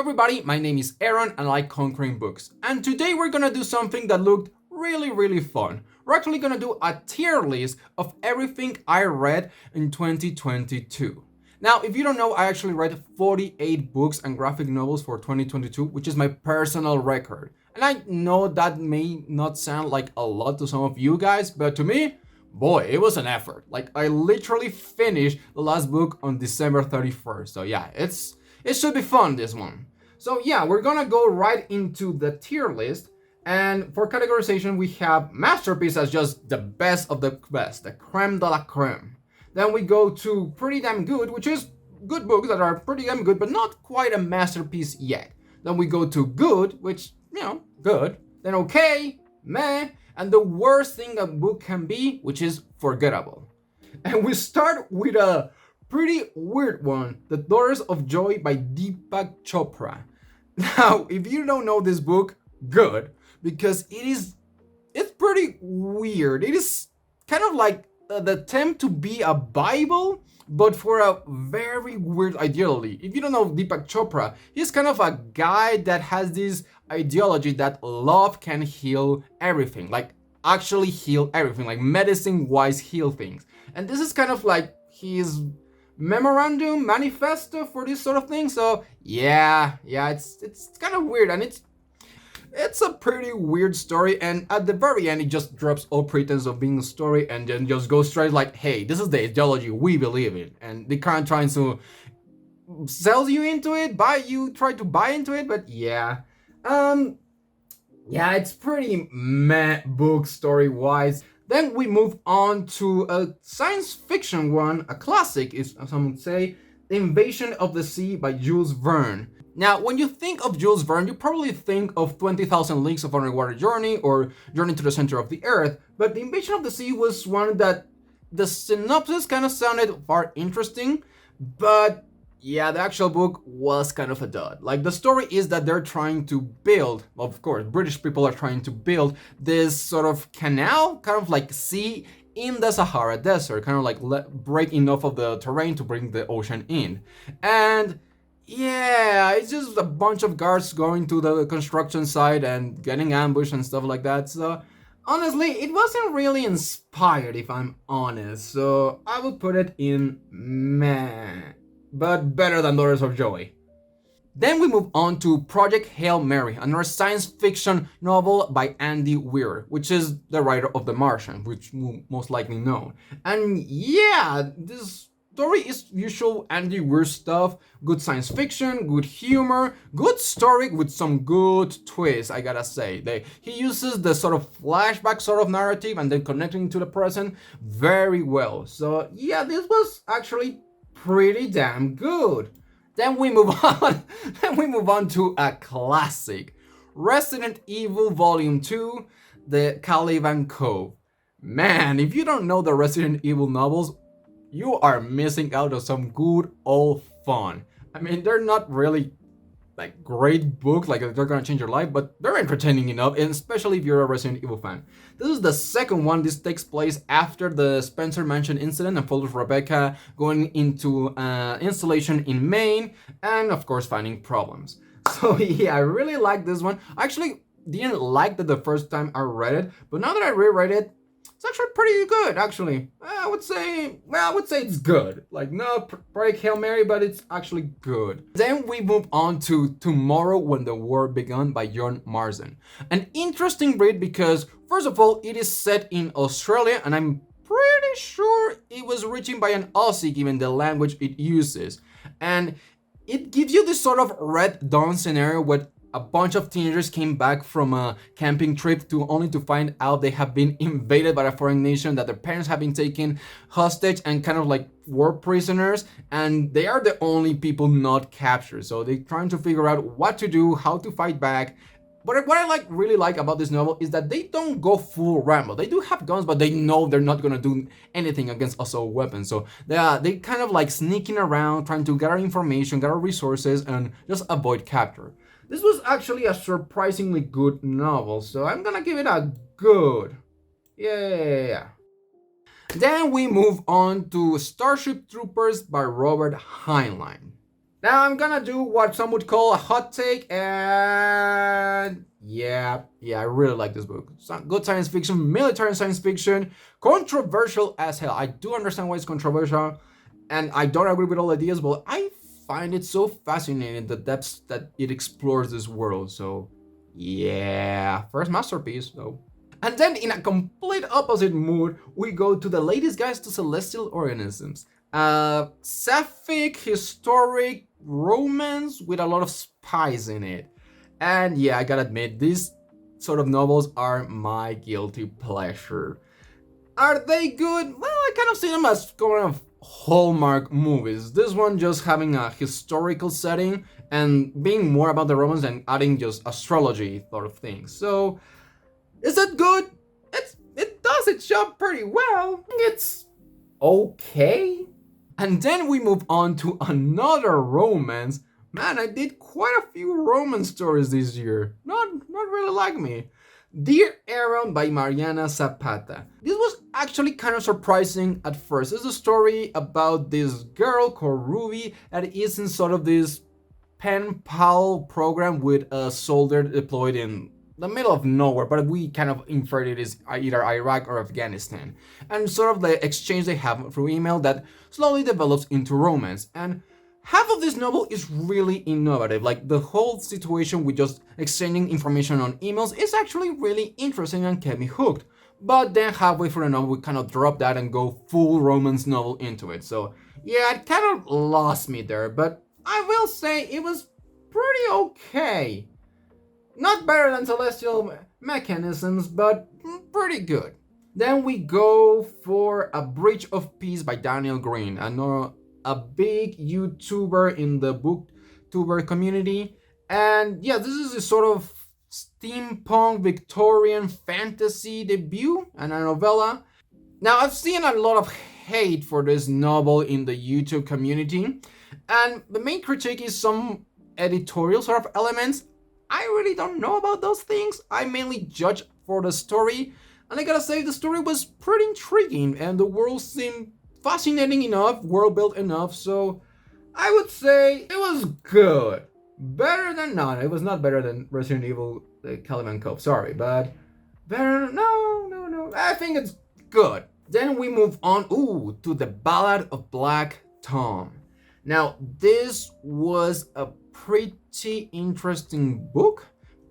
everybody, my name is Aaron and I like conquering books. And today we're gonna do something that looked really fun. We're actually gonna do a tier list of everything I read in 2022. Now, if you don't know, I actually read 48 books and graphic novels for 2022, which is my personal record. And I know that may not sound like a lot to some of you guys, but to me, boy, it was an effort. Like, I literally finished the last book on December 31st. So yeah, it should be fun, this one. So yeah, we're gonna go right into the tier list. And for categorization, we have Masterpiece as just the best of the best, the creme de la creme. Then we go to Pretty Damn Good, which is good books that are pretty damn good, but not quite a masterpiece yet. Then we go to Good, which, good. Then Okay, Meh, and the worst thing a book can be, which is forgettable. And we start with a pretty weird one, The Daughters of Joy by Deepak Chopra. Now, if you don't know this book, good, because it's pretty weird. It is kind of like the attempt to be a Bible, but for a very weird ideology. If you don't know Deepak Chopra, he's kind of a guy that has this ideology that love can heal everything, like actually heal everything, like medicine-wise heal things. And this is kind of like his memorandum, manifesto for this sort of thing. So yeah, it's kind of weird, and it's a pretty weird story, and at the very end it just drops all pretense of being a story and then just goes straight like, hey, this is the ideology we believe in, and they kind of trying to sell you into it, try to buy into it, but yeah, it's pretty meh book story wise. Then we move on to a science fiction one, a classic, is some would say, The Invasion of the Sea by Jules Verne. Now, when you think of Jules Verne, you probably think of 20,000 Leagues of Underwater Journey or Journey to the Center of the Earth, but The Invasion of the Sea was one that the synopsis kind of sounded far interesting, but yeah, the actual book was kind of a dud. Like, the story is that they're trying to build, of course, British people are trying to build this sort of canal, kind of like sea in the Sahara Desert, kind of like break enough of the terrain to bring the ocean in. And yeah, it's just a bunch of guards going to the construction site and getting ambushed and stuff like that. So honestly, it wasn't really inspired, if I'm honest. So I would put it in meh, but better than Daughters of Joy. Then we move on to Project Hail Mary, another science fiction novel by Andy Weir, which is the writer of The Martian, which you most likely know. And yeah, this story is usual Andy Weir stuff, good science fiction, good humor, good story with some good twists, I gotta say. He uses the sort of flashback sort of narrative and then connecting to the present very well. So yeah, this was actually pretty damn good. Then we move on to a classic, Resident Evil Volume 2, The Caliban Cove. Man, if you don't know the Resident Evil novels, you are missing out on some good old fun. I mean, they're not really like great books, like they're gonna change your life, but they're entertaining enough, and especially if you're a Resident Evil fan. This is the second one. This takes place after the Spencer Mansion incident and follows Rebecca going into installation in Maine and of course finding problems. So yeah, I really like this one. I actually didn't like that the first time I read it, but now that I reread it, it's actually pretty good, actually. I would say it's good. Like, no Project Hail Mary, but it's actually good. Then we move on to Tomorrow When the War Began by John Marsden. An interesting read because, first of all, it is set in Australia, and I'm pretty sure it was written by an Aussie given the language it uses. And it gives you this sort of Red Dawn scenario where a bunch of teenagers came back from a camping trip only to find out they have been invaded by a foreign nation, that their parents have been taken hostage and kind of like war prisoners, and they are the only people not captured. So they're trying to figure out what to do, how to fight back. But what I really like about this novel is that they don't go full Rambo. They do have guns, but they know they're not gonna do anything against assault weapons. So they kind of like sneaking around, trying to gather information, gather resources, and just avoid capture. This was actually a surprisingly good novel, so I'm gonna give it a good. Yeah. Then we move on to Starship Troopers by Robert Heinlein. Now I'm gonna do what some would call a hot take, and yeah, I really like this book. Some good science fiction, military science fiction, controversial as hell. I do understand why it's controversial, and I don't agree with all ideas, but I find it so fascinating the depths that it explores this world. So yeah, first masterpiece though. And then, in a complete opposite mood, we go to the latest guides to celestial organisms. Sapphic, historic romance with a lot of spice in it. And yeah, I gotta admit, these sort of novels are my guilty pleasure. Are they good? Well, I kind of see them as kind of Hallmark movies. This one just having a historical setting and being more about the romance and adding just astrology sort of things. So, is it good? It does its job pretty well. It's okay. And then we move on to another romance. Man, I did quite a few romance stories this year. Not really like me. Dear Aaron by Mariana Zapata. This was actually kind of surprising at first. It's a story about this girl called Ruby that is in sort of this pen pal program with a soldier deployed in the middle of nowhere, but we kind of inferred it is either Iraq or Afghanistan. And sort of the exchange they have through email that slowly develops into romance. And half of this novel is really innovative. Like the whole situation with just exchanging information on emails is actually really interesting and kept me hooked. But then halfway through the novel, we kind of drop that and go full romance novel into it. So yeah, it kind of lost me there, but I will say it was pretty okay. Not better than Celestial Mechanisms, but pretty good. Then we go for A Breach of Peace by Daniel Green, a big YouTuber in the booktuber community. And yeah, this is a sort of steampunk Victorian fantasy debut and a novella. Now, I've seen a lot of hate for this novel in the YouTube community, and the main critique is some editorial sort of elements. I really don't know about those things. I mainly judge for the story, and I gotta say the story was pretty intriguing and the world seemed fascinating enough, world built enough, so I would say it was good. Better than none. It was not better than Resident Evil Caliban Cove, sorry, but better, no. I think it's good. Then we move on, to the Ballad of Black Tom. Now, this was a pretty interesting book.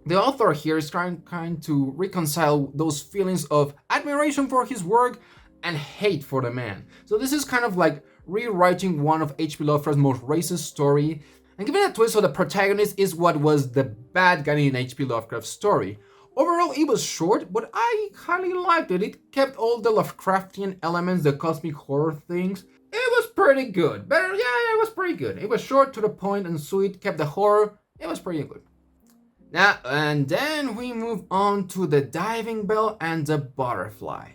The author here is trying to reconcile those feelings of admiration for his work and hate for the man. So this is kind of like rewriting one of H.P. Lovecraft's most racist story and giving a twist so the protagonist is what was the bad guy in H.P. Lovecraft's story. Overall, it was short, but I highly liked it. It kept all the Lovecraftian elements, the cosmic horror things. It was pretty good. Better, yeah, it was pretty good. It was short, to the point, and sweet, kept the horror. It was pretty good. Now, and then we move on to The Diving Bell and the Butterfly.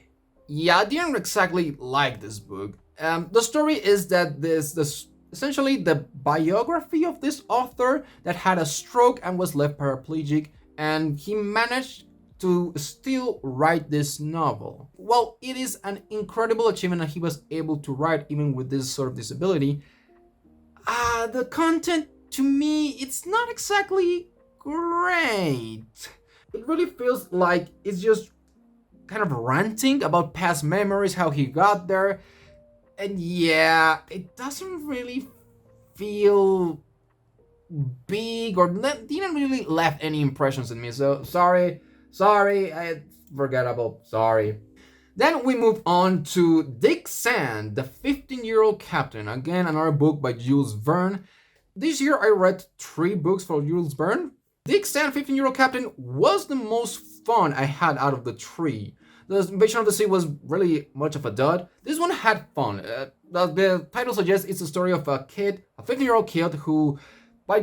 Yeah, I didn't exactly like this book. The story is that this essentially the biography of this author that had a stroke and was left paraplegic, and he managed to still write this novel. Well, it is an incredible achievement that he was able to write even with this sort of disability. The content, to me, it's not exactly great. It really feels like it's just kind of ranting about past memories, how he got there. And yeah, it doesn't really feel big or didn't really left any impressions in me. So sorry, I forgettable, sorry. Then we move on to Dick Sand, the 15-year-old captain. Again, another book by Jules Verne. This year I read 3 books for Jules Verne. Dick Sand, 15-year-old captain, was the most fun I had out of the 3. The Invasion of the Sea was really much of a dud. This one had fun. The title suggests it's a story of a kid, a 15-year-old kid who,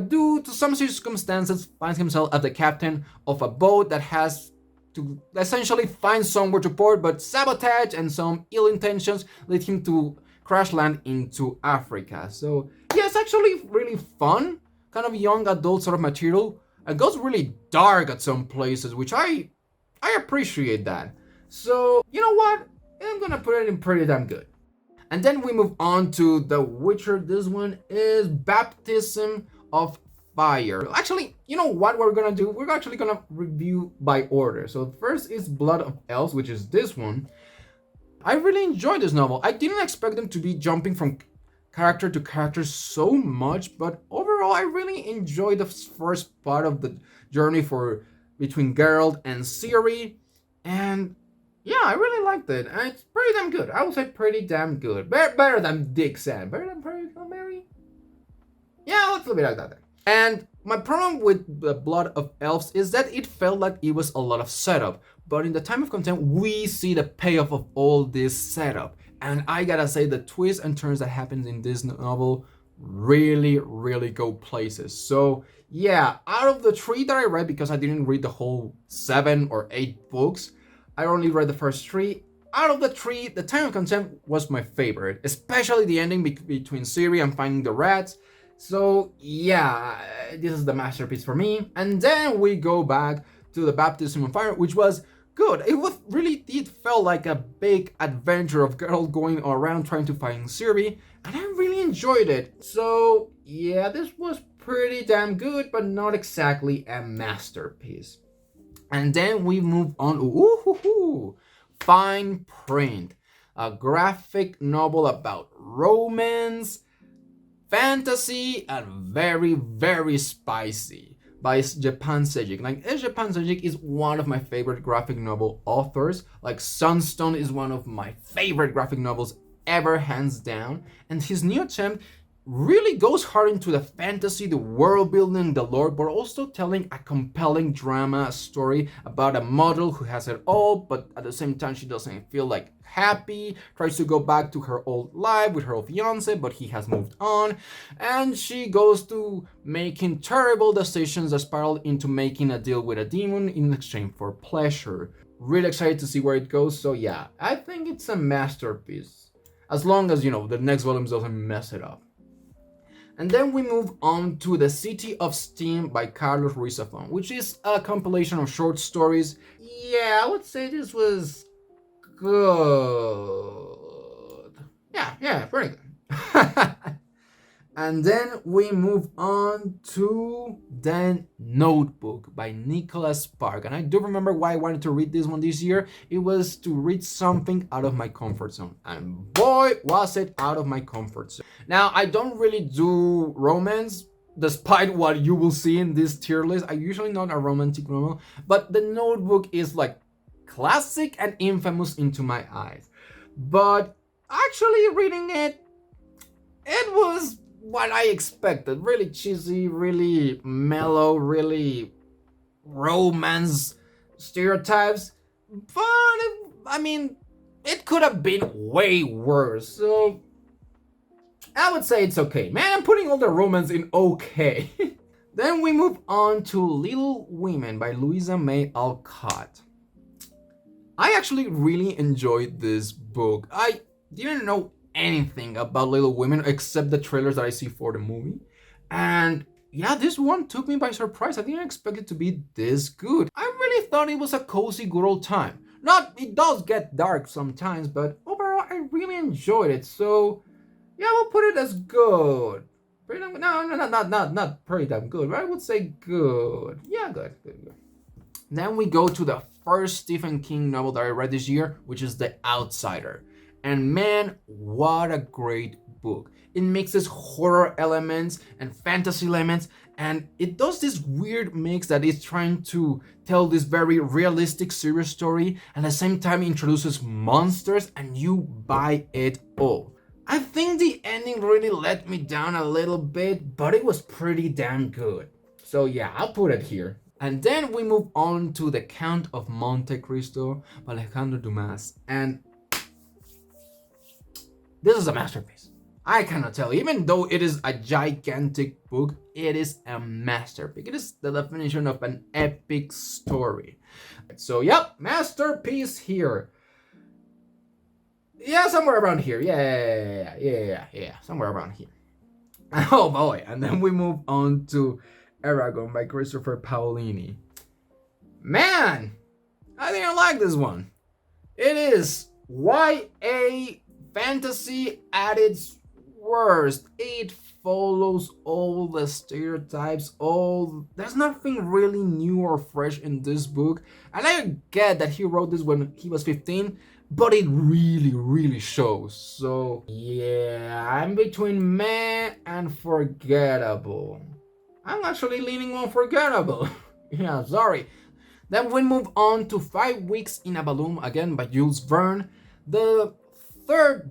due to some circumstances, finds himself as the captain of a boat that has to essentially find somewhere to port, but sabotage and some ill intentions lead him to crash land into Africa. So yeah, it's actually really fun, kind of young adult sort of material. It goes really dark at some places, which I appreciate that. So you know what? I'm gonna put it in pretty damn good. And then we move on to The Witcher. This one is Baptism of Fire. Actually, you know what we're gonna do? We're actually gonna review by order. So first is Blood of Elves, which is this one. I really enjoyed this novel. I didn't expect them to be jumping from character to character so much, but overall I really enjoyed the first part of the journey for between Geralt and Ciri, and yeah, I really liked it, and it's pretty damn good. I would say pretty damn good. Better than Dick said. Better than Mary? Yeah, let's leave it like that then. And my problem with the Blood of Elves is that it felt like it was a lot of setup, but in the time of content, we see the payoff of all this setup. And I gotta say, the twists and turns that happens in this novel really, really go places. So yeah, out of the 3 that I read, because I didn't read the whole 7 or 8 books, I only read the first 3. Out of the 3, the time of content was my favorite, especially the ending between Ciri and finding the rats. So yeah, this is the masterpiece for me. And then we go back to the Baptism of Fire, which was good. It felt like a big adventure of Geralt going around trying to find Ciri, and I really enjoyed it. So yeah, this was pretty damn good, but not exactly a masterpiece. And then we move on. Fine Print, a graphic novel about romance, fantasy, and very, very spicy by Japan Seijik. Like, Japan Seijik is one of my favorite graphic novel authors. Like, Sunstone is one of my favorite graphic novels ever, hands down. And his new attempt really goes hard into the fantasy, the world building, the lore, but also telling a compelling drama story about a model who has it all, but at the same time she doesn't feel like happy, tries to go back to her old life with her old fiance, but he has moved on, and she goes to making terrible decisions that spiral into making a deal with a demon in exchange for pleasure. Really excited to see where it goes. So yeah, I think it's a masterpiece, as long as, you know, the next volume doesn't mess it up. And then we move on to The City of Steam by Carlos Ruiz Zafón, which is a compilation of short stories. Yeah, I would say this was good. Yeah, pretty good. And then we move on to The Notebook by Nicholas Spark. And I do remember why I wanted to read this one this year. It was to read something out of my comfort zone. And boy, was it out of my comfort zone. Now, I don't really do romance, despite what you will see in this tier list. I'm usually not a romantic novel, but The Notebook is like classic and infamous into my eyes. But actually reading it was what I expected. Really cheesy, really mellow, really romance stereotypes. But it could have been way worse. So I would say it's okay. Man, I'm putting all the romance in okay. Then we move on to Little Women by Louisa May Alcott. I actually really enjoyed this book. I didn't know anything about Little Women except the trailers that I see for the movie. And yeah, this one took me by surprise. I didn't expect it to be this good. I really thought it was a cozy, good old time. It does get dark sometimes, but overall, I really enjoyed it. So yeah, we'll put it as good. Not pretty damn good, but I would say good. Yeah, good. Then we go to the first Stephen King novel that I read this year, which is The Outsider. And man, what a great book. It mixes horror elements and fantasy elements, and it does this weird mix that is trying to tell this very realistic, serious story, and at the same time introduces monsters, and you buy it all. I think the ending really let me down a little bit, but it was pretty damn good. So yeah, I'll put it here. And then we move on to The Count of Monte Cristo by Alejandro Dumas. And this is a masterpiece. I cannot tell. Even though it is a gigantic book, it is a masterpiece. It is the definition of an epic story. So, yep, masterpiece here. Yeah, somewhere around here. Yeah, somewhere around here. Oh boy. And then we move on to Eragon by Christopher Paolini. Man, I didn't like this one. It is YA fantasy at its worst. It follows all the stereotypes, all there's nothing really new or fresh in this book. And I get that he wrote this when he was 15, but it really shows. So yeah, I'm between meh and forgettable. I'm actually leaning on forgettable. Yeah, sorry. Then we move on to 5 Weeks in a Balloon, again by Jules Verne. The third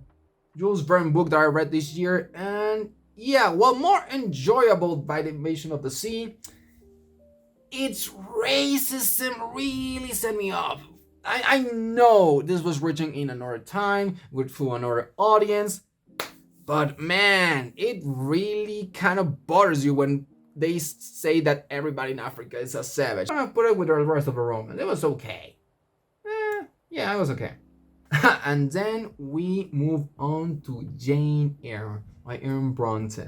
Jules Verne book that I read this year, and yeah, while more enjoyable by the Invasion of the Sea, its racism really set me off. I know this was written in another time, with through another audience, but man, it really kind of bothers you when they say that everybody in Africa is a savage. I'm gonna put it with the rest of the Romans. It was okay. Yeah, it was okay. And then we move on to Jane Eyre by Erin Bronte.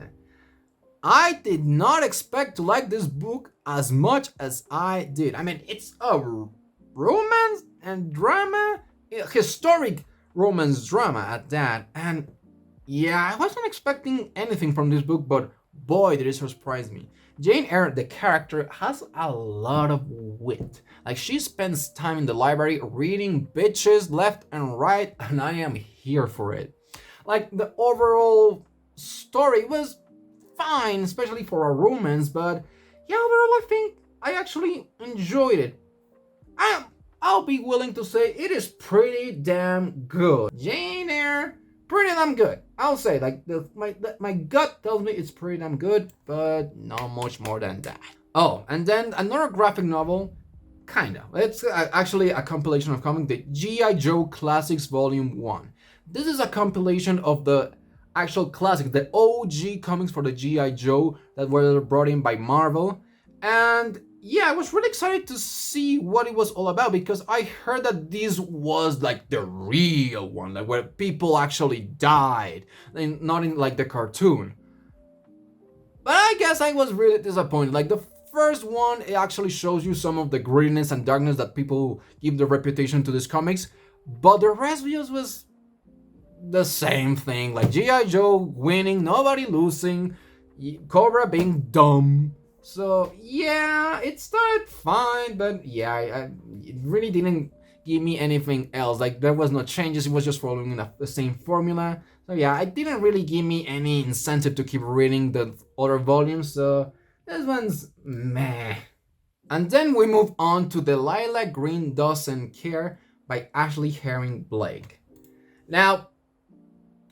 I did not expect to like this book as much as I did. I mean, it's a romance and drama, historic romance drama at that. And yeah, I wasn't expecting anything from this book, but boy, did it surprise me. Jane Eyre, the character, has a lot of wit. Like, she spends time in the library reading bitches left and right, and I am here for it. Like, the overall story was fine, especially for a romance, but yeah, overall I think I actually enjoyed it. I'll be willing to say it is pretty damn good. Jane Eyre, pretty damn good. I'll say, like, my gut tells me it's pretty damn good, but not much more than that. Oh, and then another graphic novel, kinda. It's actually a compilation of comics, the G.I. Joe Classics Volume 1. This is a compilation of the actual classics, the OG comics for the G.I. Joe that were brought in by Marvel. And yeah, I was really excited to see what it was all about, because I heard that this was like the real one, like where people actually died, and not in like the cartoon. But I guess I was really disappointed. Like, the first one, it actually shows you some of the grittiness and darkness that people give the reputation to these comics, but the rest just was the same thing. Like, G.I. Joe winning, nobody losing, Cobra being dumb. So yeah, it started fine, but yeah, it really didn't give me anything else. Like, there was no changes, it was just following the same formula. So yeah, it didn't really give me any incentive to keep reading the other volumes, so this one's meh. And then we move on to Delilah Green Doesn't Care by Ashley Herring Blake. Now,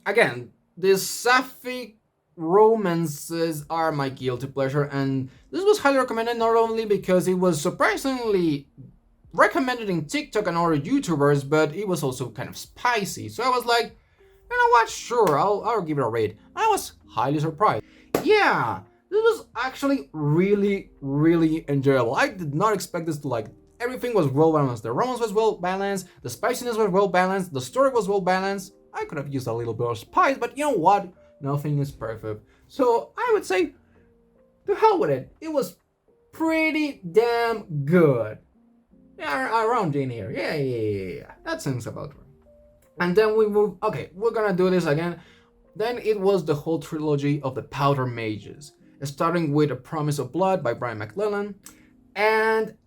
again, these sapphic romances are my guilty pleasure, and this was highly recommended not only because it was surprisingly recommended in TikTok and other YouTubers, but it was also kind of spicy. So I was like, you know what, sure, I'll give it a read. I was highly surprised. Yeah, this was actually really enjoyable. I did not expect this to like. Everything was well balanced. The romance was well balanced, the spiciness was well balanced, the story was well balanced. I could have used a little bit of spice, but you know what? Nothing is perfect. So I would say, to hell with it. It was pretty damn good. Yeah, around Jane Eyre. Yeah. That sounds about right. And then we move. Okay, we're gonna do this again. Then it was the whole trilogy of the Powder Mages, starting with A Promise of Blood by Brian McClellan. And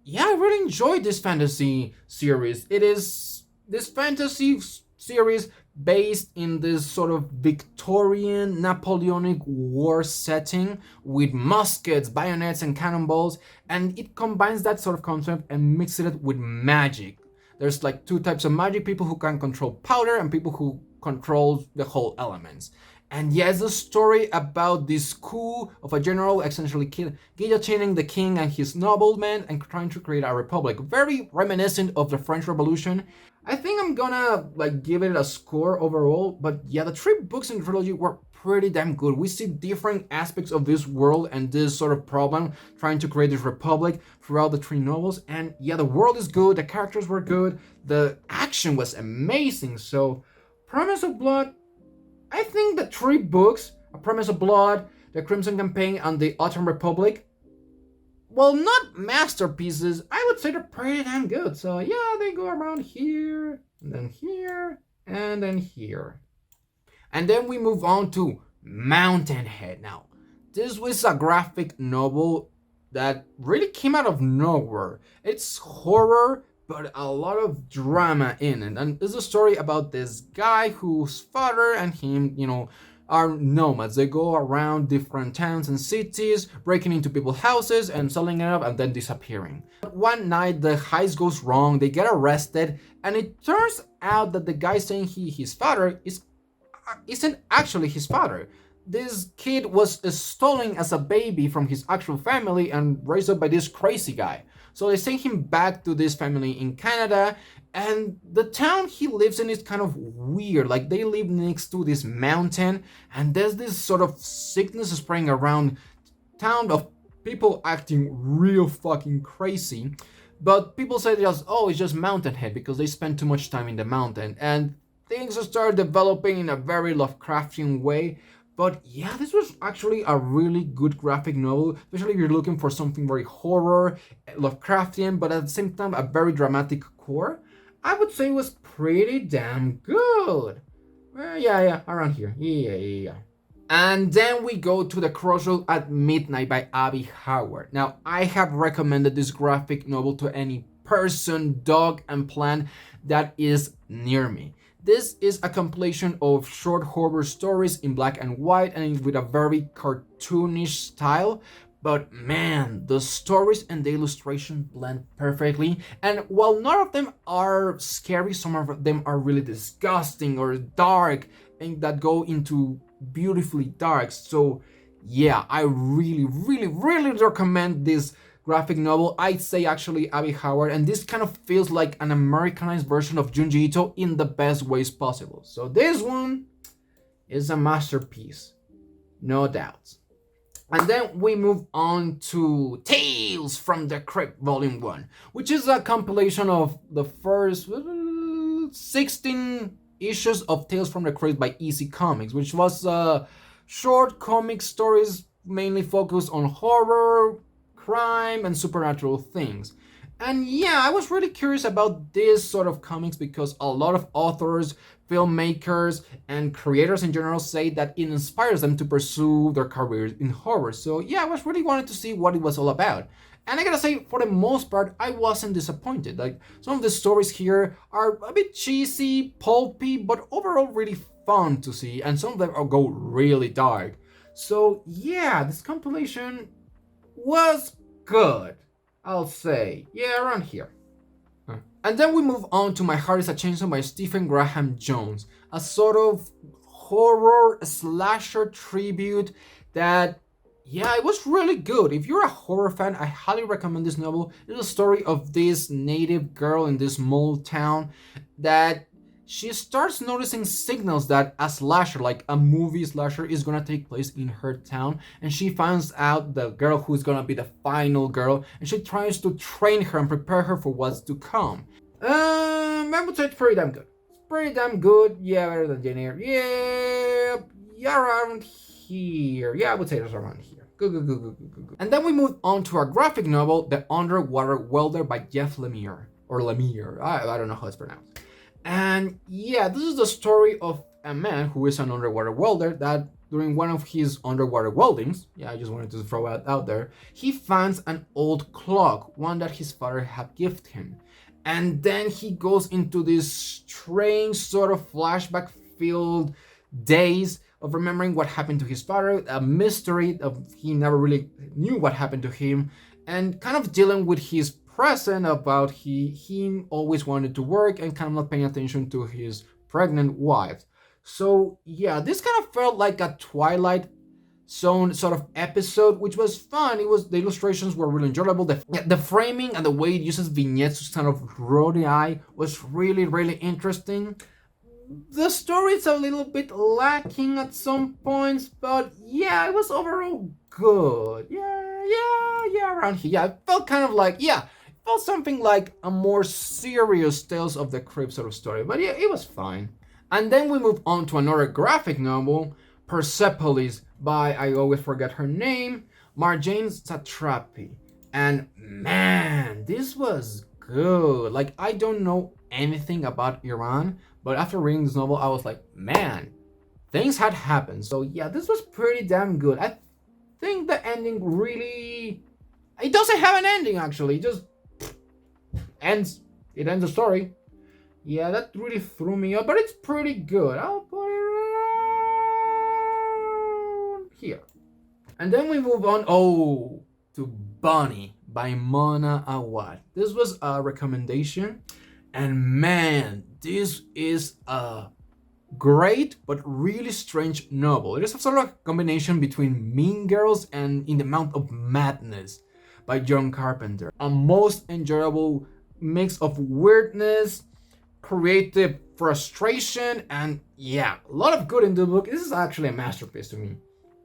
yeah, I really enjoyed this fantasy series. It is this fantasy series based in this sort of Victorian Napoleonic war setting with muskets, bayonets, and cannonballs, and it combines that sort of concept and mixes it with magic. There's like two types of magic: people who can control powder and people who control the whole elements. And yes, a story about this coup of a general essentially guillotining the king and his noblemen and trying to create a republic. Very reminiscent of the French Revolution. I think I'm gonna like give it a score overall, but yeah, the 3 books in the trilogy were pretty damn good. We see different aspects of this world and this sort of problem trying to create this republic throughout the 3 novels. And yeah, the world is good, the characters were good, the action was amazing. So Promise of Blood, I think the 3 books, A Promise of Blood, The Crimson Campaign, and The Autumn Republic, well, not masterpieces, I would say they're pretty damn good. So yeah, they go around here, and then here, and then here. And then we move on to Mountainhead. Now, this was a graphic novel that really came out of nowhere. It's horror, but a lot of drama in it. And it's a story about this guy whose father and him, are nomads. They go around different towns and cities, breaking into people's houses and selling it up and then disappearing. One night, the heist goes wrong, they get arrested, and it turns out that the guy saying his father isn't actually his father. This kid was stolen as a baby from his actual family and raised up by this crazy guy. So they send him back to this family in Canada, and the town he lives in is kind of weird. Like, they live next to this mountain, and there's this sort of sickness spreading around town of people acting real fucking crazy. But people say just, oh, it's just Mountainhead because they spend too much time in the mountain. And things start developing in a very Lovecraftian way. But yeah, this was actually a really good graphic novel, especially if you're looking for something very horror, Lovecraftian, but at the same time a very dramatic core. I would say it was pretty damn good. Yeah, around here. Yeah. And then we go to The Crossroad at Midnight by Abby Howard. Now, I have recommended this graphic novel to any person, dog, and plant that is near me. This is a compilation of short horror stories in black and white and with a very cartoonish style. But man, the stories and the illustration blend perfectly. And while none of them are scary, some of them are really disgusting or dark and that go into beautifully dark. So yeah, I really recommend this graphic novel. I'd say actually Abby Howard, and this kind of feels like an Americanized version of Junji Ito in the best ways possible. So this one is a masterpiece, no doubts. And then we move on to Tales from the Crypt Volume 1, which is a compilation of the first 16 issues of Tales from the Crypt by Easy Comics, which was short comic stories mainly focused on horror, crime, and supernatural things. And yeah, I was really curious about this sort of comics because a lot of authors, filmmakers, and creators in general say that it inspires them to pursue their careers in horror. So yeah, I was really wanting to see what it was all about. And I gotta say, for the most part, I wasn't disappointed. Like, some of the stories here are a bit cheesy, pulpy, but overall really fun to see, and some of them go really dark. So yeah, this compilation was good, I'll say. Yeah, around here. And then we move on to My Heart is a Chainsaw by Stephen Graham Jones, a sort of horror slasher tribute that, yeah, it was really good. If you're a horror fan, I highly recommend this novel. It's a story of this native girl in this small town that she starts noticing signals that a slasher, like a movie slasher, is gonna take place in her town, and she finds out the girl who's gonna be the final girl, and she tries to train her and prepare her for what's to come. I would say it's pretty damn good. It's pretty damn good. Yeah, better than Jane Eyre. Yeah, around here. Yeah, I would say it's around here. Good. And then we move on to our graphic novel, The Underwater Welder by Jeff Lemire. Or Lemire. I don't know how it's pronounced. And yeah, this is the story of a man who is an underwater welder that during one of his underwater weldings, yeah, I just wanted to throw it out there, he finds an old clock, one that his father had gifted him. And then he goes into this strange sort of flashback-filled days of remembering what happened to his father, a mystery of he never really knew what happened to him, and kind of dealing with his present about he always wanted to work and kind of not paying attention to his pregnant wife. So yeah, this kind of felt like a Twilight Zone sort of episode, which was fun. It was, the illustrations were really enjoyable. The framing and the way it uses vignettes to kind of draw the eye was really interesting. The story's a little bit lacking at some points, but yeah, it was overall good. Yeah, around here. Yeah, it felt kind of like, felt something like a more serious Tales of the Crypt sort of story, but yeah, it was fine. And then we move on to another graphic novel, Persepolis by, I always forget her name, Marjane Satrapi. And man, this was good. Like, I don't know anything about Iran, but after reading this novel, I was like, man, things had happened. So yeah, this was pretty damn good. I think the ending really, it doesn't have an ending actually. It just ends. It ends the story. Yeah, that really threw me off, but it's pretty good. I'll put it around here. And then we move on, to Bunny by Mona Awad. This was a recommendation, and man, this is a great but really strange novel. It is a sort of a combination between Mean Girls and In the Mount of Madness by John Carpenter. A most enjoyable mix of weirdness, creative frustration, and yeah, a lot of good in the book. This is actually a masterpiece to me.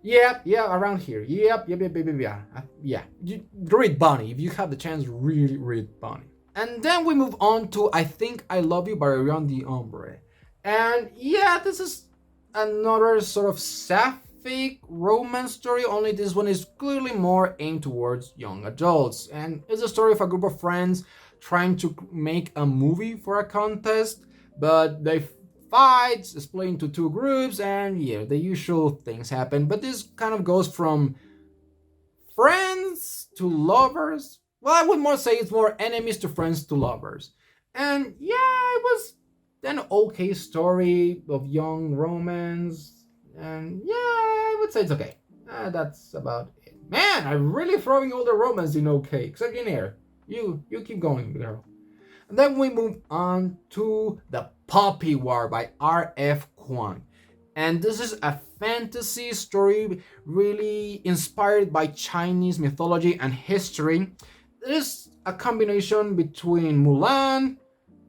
Yeah, around here. Yep. Yeah. You read Bonnie. If you have the chance, really read Bonnie. And then we move on to I Think I Love You by Ariane de Ombre. And yeah, this is another sort of sapphic romance story, only this one is clearly more aimed towards young adults. And it's a story of a group of friends trying to make a movie for a contest, but they fight, split into two groups, and yeah, the usual things happen. But this kind of goes from friends to lovers. Well, I would more say it's more enemies to friends to lovers. And yeah, it was an okay story of young romance. And yeah, I would say it's okay. That's about it. Man, I'm really throwing all the romance in okay, except in air. You keep going, girl. And then we move on to The Poppy War by R.F. Kuang. And this is a fantasy story really inspired by Chinese mythology and history. It is a combination between Mulan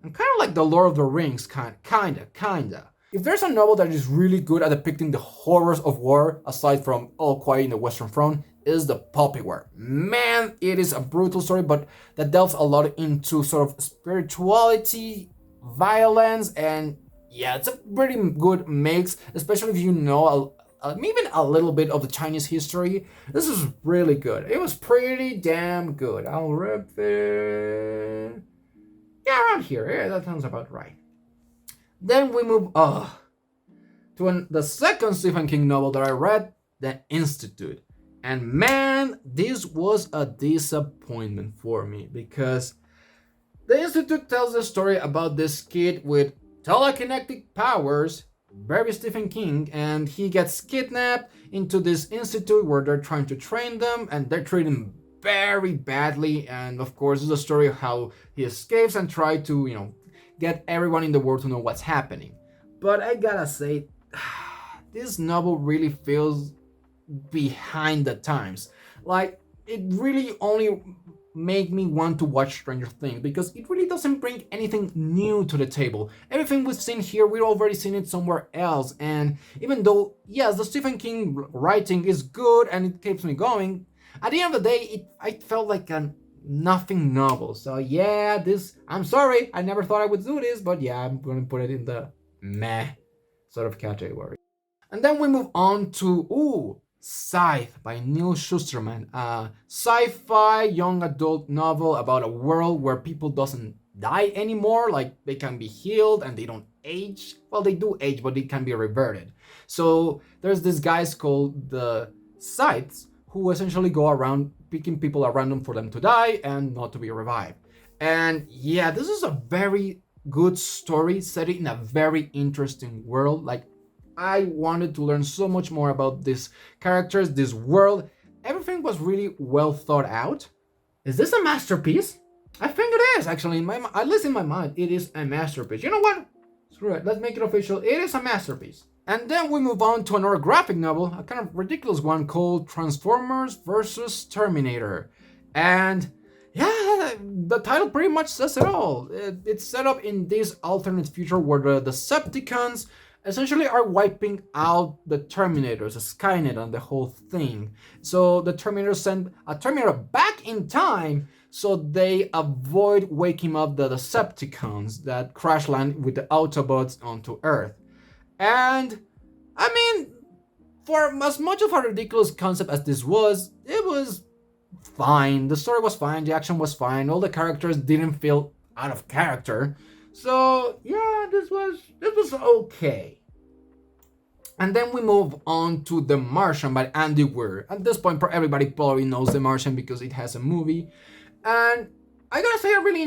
and kind of like The Lord of the Rings, kinda. If there's a novel that is really good at depicting the horrors of war, aside from All Quiet in the Western Front, is The Poppy War. Man, it is a brutal story, but that delves a lot into sort of spirituality, violence, and yeah, it's a pretty good mix, especially if you know even a little bit of the Chinese history. This is really good. It was pretty damn good. I'll rip it. Yeah, around here. Yeah, that sounds about right. Then we move to the second Stephen King novel that I read, The Institute. And man, this was a disappointment for me because The Institute tells the story about this kid with telekinetic powers, very Stephen King, and he gets kidnapped into this institute where they're trying to train them, and they're treating him very badly. And of course, it's a story of how he escapes and tries to, get everyone in the world to know what's happening. But I gotta say, this novel really feels behind the times. Like, it really only made me want to watch Stranger Things because it really doesn't bring anything new to the table. Everything we've seen here, we've already seen it somewhere else. And even though, yes, the Stephen King writing is good and it keeps me going, at the end of the day, I felt like a nothing novel. So yeah, I'm sorry, I never thought I would do this, but yeah, I'm gonna put it in the meh sort of category. And then we move on to Scythe by Neil Shusterman, a sci-fi young adult novel about a world where people doesn't die anymore, like they can be healed and they don't age. Well, they do age, but they can be reverted. So there's these guys called the Scythes who essentially go around picking people at random for them to die and not to be revived. And yeah, this is a very good story set in a very interesting world. Like, I wanted to learn so much more about these characters, this world. Everything was really well thought out. Is this a masterpiece? I think it is, actually. At least in my mind, it is a masterpiece. You know what? Screw it. Let's make it official. It is a masterpiece. And then we move on to another graphic novel, a kind of ridiculous one called Transformers vs. Terminator. And yeah, the title pretty much says it all. It's set up in this alternate future where the Decepticons essentially are wiping out the Terminators, the Skynet, and the whole thing. So the Terminators send a Terminator back in time so they avoid waking up the Decepticons that crash land with the Autobots onto Earth. And I mean, for as much of a ridiculous concept as this was, it was fine. The story was fine. The action was fine. All the characters didn't feel out of character. So yeah, this was okay. And then we move on to The Martian by Andy Weir. At this point, everybody probably knows The Martian because it has a movie. And I gotta say, I really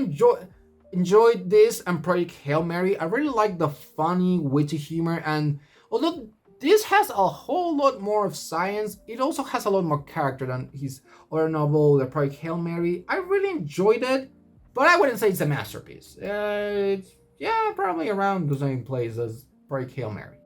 enjoyed this and Project Hail Mary. I really like the funny, witty humor. And although this has a whole lot more of science, it also has a lot more character than his other novel, The Project Hail Mary. I really enjoyed it, but I wouldn't say it's a masterpiece. It's, yeah, probably around the same place as Project Hail Mary.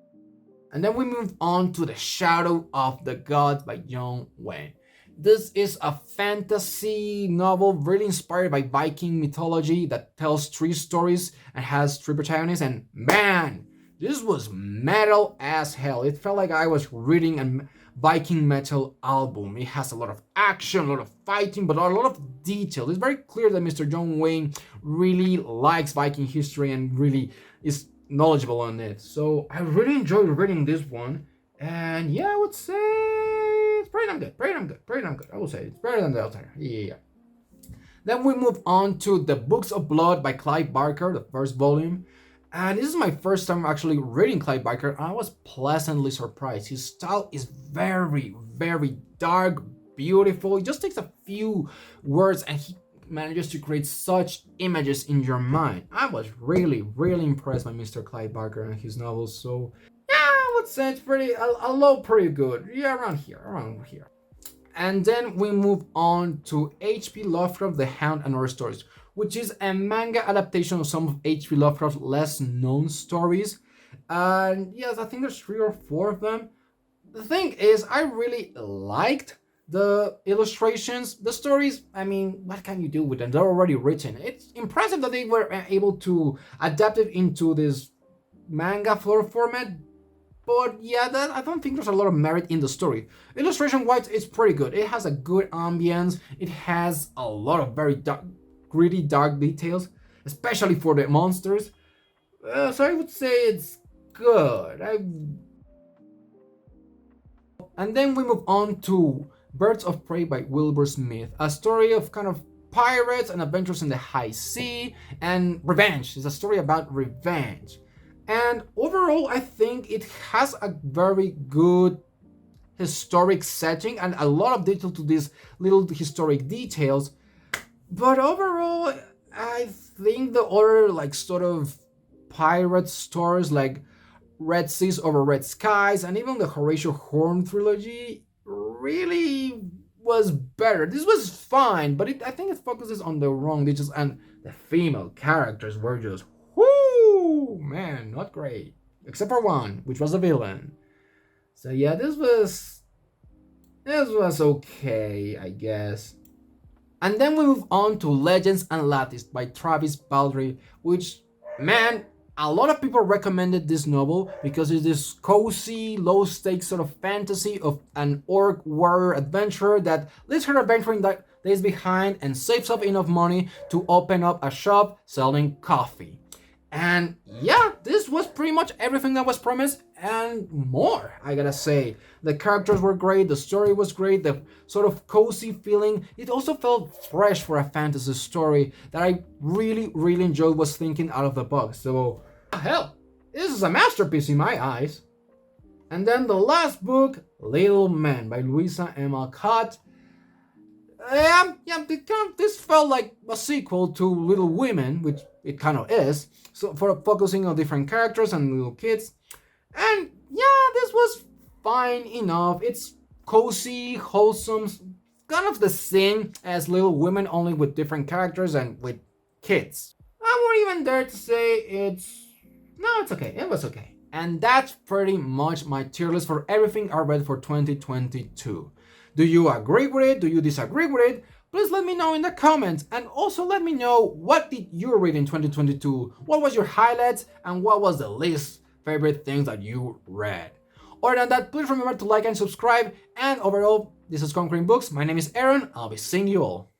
And then we move on to The Shadow of the Gods by John Wayne. This is a fantasy novel really inspired by Viking mythology that tells three stories and has three protagonists. And man, this was metal as hell. It felt like I was reading a Viking metal album. It has a lot of action, a lot of fighting, but a lot of detail. It's very clear that Mr. John Wayne really likes Viking history and really is knowledgeable on it. So I really enjoyed reading this one. And yeah, I would say it's pretty damn good. I would say it's better than the other. Yeah. Then we move on to The Books of Blood by Clive Barker, the first volume. And this is my first time actually reading Clive Barker, and I was pleasantly surprised. His style is very, very dark, beautiful. It just takes a few words and he manages to create such images in your mind. I was really, really impressed by Mr. Clive Barker and his novels. So yeah, I would say it's pretty, a low pretty good. Yeah, around here. And then we move on to H.P. Lovecraft, The Hound and Other Stories, which is a manga adaptation of some of H.P. Lovecraft's less known stories. And yes, I think there's 3 or 4 of them. The thing is, I really liked the illustrations. The stories, I mean, what can you do with them? They're already written. It's impressive that they were able to adapt it into this manga format. But yeah, I don't think there's a lot of merit in the story. Illustration-wise, it's pretty good. It has a good ambience. It has a lot of very dark, gritty, dark details, especially for the monsters. So I would say it's good. And then we move on to Birds of Prey by Wilbur Smith, a story of kind of pirates and adventures in the high sea and revenge. It's a story about revenge. And overall, I think it has a very good historic setting and a lot of detail to these little historic details. But overall, I think the other like sort of pirate stories like Red Seas Over Red Skies and even the Horatio Horn trilogy really was better. This was fine, but I think it focuses on the wrong details and the female characters were just whoo, man, not great. Except for one, which was a villain. So yeah, this was okay, I guess. And then we move on to Legends and Lattice by Travis Baldree, which, man, a lot of people recommended this novel because it's this cozy, low-stakes sort of fantasy of an orc warrior adventurer that leaves her adventuring days behind and saves up enough money to open up a shop selling coffee. And yeah, this was pretty much everything that was promised and more, I gotta say. The characters were great, the story was great, the sort of cozy feeling. It also felt fresh for a fantasy story that I really, really enjoyed, was thinking out of the box. So, hell, this is a masterpiece in my eyes. And then the last book, Little Men by Louisa M. Alcott. This felt like a sequel to Little Women, which it kind of is. So for focusing on different characters and little kids. And yeah, this was fine enough. It's cozy, wholesome, kind of the same as Little Women, only with different characters and with kids. I won't even dare to say it's okay. It was okay. And that's pretty much my tier list for everything I read for 2022. Do you agree with it? Do you disagree with it? Please let me know in the comments, and also let me know what did you read in 2022? What was your highlights and what was the least favorite things that you read? Other than that, please remember to like and subscribe, and overall, this is Conquering Books. My name is Aaron. I'll be seeing you all.